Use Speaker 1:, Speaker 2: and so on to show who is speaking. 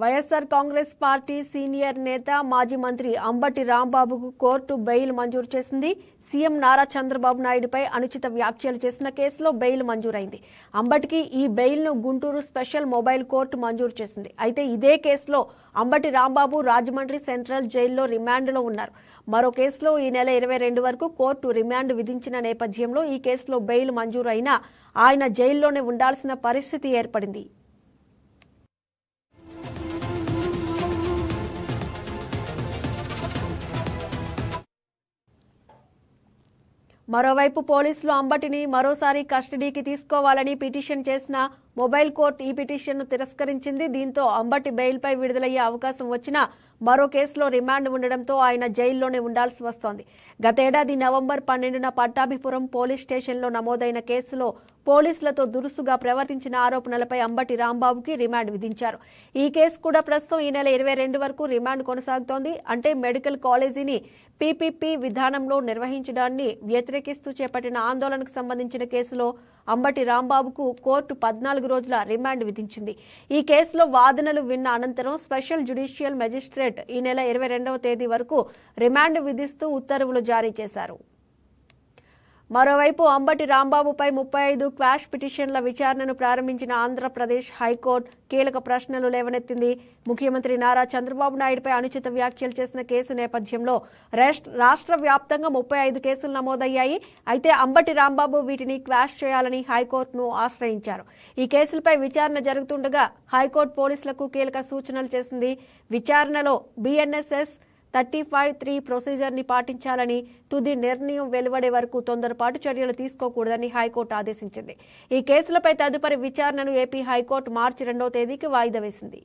Speaker 1: YSR Congress party senior నేత మాజీ మంత్రి అంబటి రాంబాబుకు కోర్టు బెయిల్ మంజూరు చేసింది. సీఎం నారా చంద్రబాబు నాయుడుపై అనుచిత వ్యాఖ్యలు చేసిన కేసులో బెయిల్ మంజూరైంది. అంబటికి ఈ బెయిల్ను గుంటూరు స్పెషల్ మొబైల్ కోర్టు మంజూరు చేసింది. అయితే ఇదే కేసులో అంబటి రాంబాబు రాజమండ్రి సెంట్రల్ జైల్లో రిమాండ్లో ఉన్నారు. మరో కేసులో ఈ నెల 22 వరకు కోర్టు రిమాండ్ విధించిన నేపథ్యంలో ఈ కేసులో బెయిల్ మంజూరు అయినా ఆయన జైల్లోనే ఉండాల్సిన పరిస్థితి ఏర్పడింది. మరోవైపు పోలీసులు అంబటిని మరోసారి కస్టడీకి తీసుకోవాలని పిటిషన్ చేసిన మొబైల్ కోర్టు ఈ పిటిషన్ను తిరస్కరించింది. దీంతో అంబటి బెయిల్పై విడుదలయ్యే అవకాశం వచ్చినా మరో కేసులో రిమాండ్ ఉండడంతో ఆయన జైల్లోనే ఉండాల్సి వస్తోంది. గతేడాది నవంబర్ 12న పట్టాభిపురం పోలీస్ స్టేషన్లో నమోదైన కేసులో పోలీసులతో దురుసుగా ప్రవర్తించిన ఆరోపణలపై అంబటి రాంబాబుకి రిమాండ్ విధించారు. ఈ కేసు కూడా ప్రస్తుతం ఈ నెల 22 వరకు రిమాండ్ కొనసాగుతోంది. అంటే మెడికల్ కాలేజీని పీపీపీ విధానంలో నిర్వహించడాన్ని వ్యతిరేకిస్తూ చేపట్టిన ఆందోళనకు సంబంధించిన కేసులో అంబటి రాంబాబుకు కోర్టు 14 రోజుల రిమాండ్ విధించింది. ఈ కేసులో వాదనలు విన్న అనంతరం స్పెషల్ జ్యుడిషియల్ మెజిస్ట్రేట్ ఈ నెల 22వ తేదీ వరకు రిమాండ్ విధిస్తూ ఉత్తర్వులు జారీ చేశారు. మరోవైపు అంబటి రాంబాబుపై 35 క్వాష్ పిటిషన్ల విచారణను ప్రారంభించిన ఆంధ్రప్రదేశ్ హైకోర్టు కీలక ప్రశ్నలు లేవనెత్తింది. ముఖ్యమంత్రి నారా చంద్రబాబు నాయుడుపై అనుచిత వ్యాఖ్యలు చేసిన కేసు నేపథ్యంలో రాష్ట్ర వ్యాప్తంగా 35 కేసులు నమోదయ్యాయి. అయితే అంబటి రాంబాబు వీటిని క్వాష్ చేయాలని హైకోర్టును ఆశ్రయించారు. ఈ కేసులపై విచారణ జరుగుతుండగా హైకోర్టు పోలీసులకు కీలక సూచనలు చేసింది. విచారణలో BNSS 35(3) ప్రొసీజర్ని పాటించాలని, తుది నిర్ణయం వెలువడే వరకు తొందరపాటు చర్యలు తీసుకోకూడదని హైకోర్టు ఆదేశించింది. ఈ కేసులపై తదుపరి విచారణను ఏపీ హైకోర్టు మార్చి 2వ తేదీకి వాయిదా వేసింది.